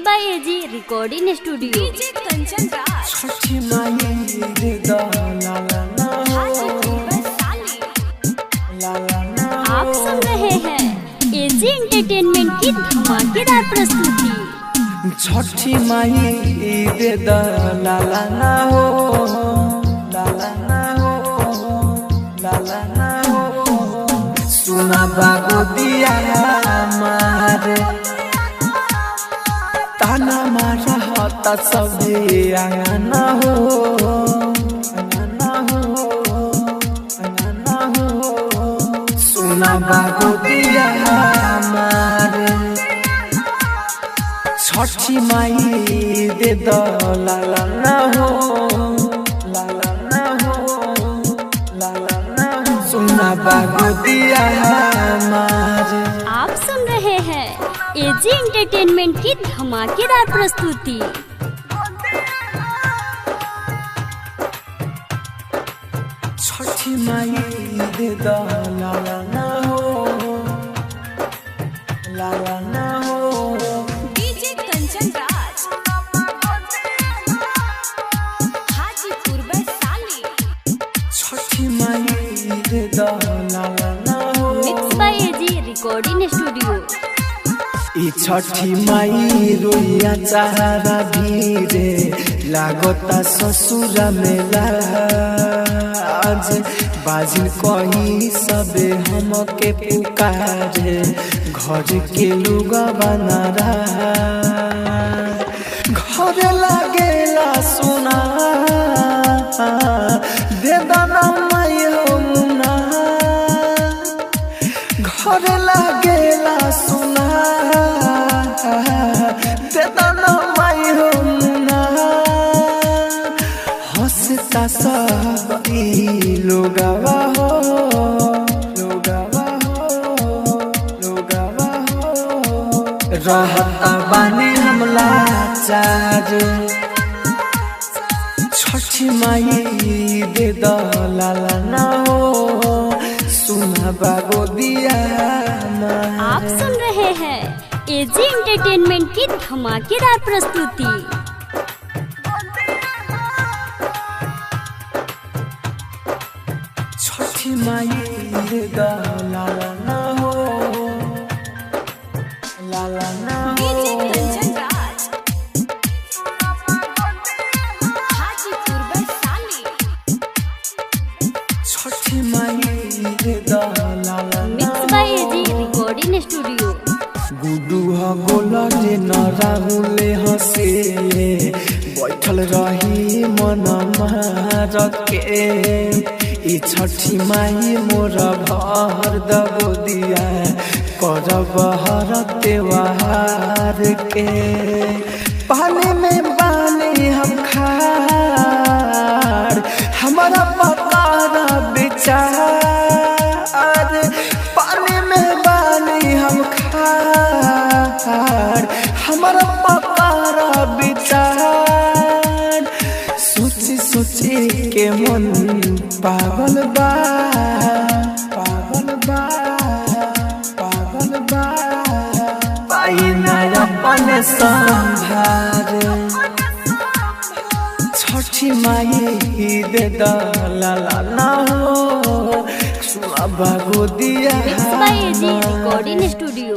By AG recording studio. DJ Kanchan Raj Chhathi Mai दे दा ला ला ना ला ला ना। आप सुन रहे हैं एजी एंटरटेनमेंट की धमाकेदार प्रस्तुति। छठी माई दे दा ला ला ना हो ला ला ना हो ला ला ना हो। सुना बागो दिया मारे ताना मारा होता सबे आंगना हो आंगना हो आंगना हो। सुना बागो दिया मारे छठी माई दे दो ला ला ना हो ला ला ना हो ला ला ना हो। सुना बागो दिया मारे। आप सुन रहे हैं एजी एंटरटेनमेंट की धमाकेदार प्रस्तुति। छठी माई दे दो ला ला ना हो ला ला ना हो। डीजे कंचन राज हाजीपुर वैशाली। छठी माई दे दो ला ला ना हो। Mix by AG recording studio. ई छठी माई रोइया चारा भीरे लागता ससुरा में लाज। बाजिल कही सबे हमके पुकारे घर के लोग बनारा। घर लागेला सुना दे दाना माई हो मुना। घर लागेला सुना दे दाना माई हो मुना। हंसता सब ई लोगवा हो लोगवा हो लोगवा हो। रहता बानी हमला चार छठी माई दे दो ला ला ना हो। सुना बागो दिया आप सुन रहे हैं एजी एंटरटेनमेंट की धमाकेदार प्रस्तुति। छठी माई दे दो ला ला ना हो ला ला ना हो। डीजे कंचन राज हाजीपुर वैशाली। छठी माई दे दो ला ला ना mix by AG recording studio. Guddu ह गोला जे न राहुले हंसेले बैठल रही मन मार के। ई छठी माई मोर भर दबो दिया करब हर त्योहार के। पानी में पानी हम खार हमारा पकारा विचार। पानी में पानी हम खार हमारा पकारा विचार। सोची सोची के मन पागल बा पागल बा पागल बा। पाई ना अपन संभार छठी माई दे दो ला ला ना हो। सुना बागो दिया mix by AG recording studio.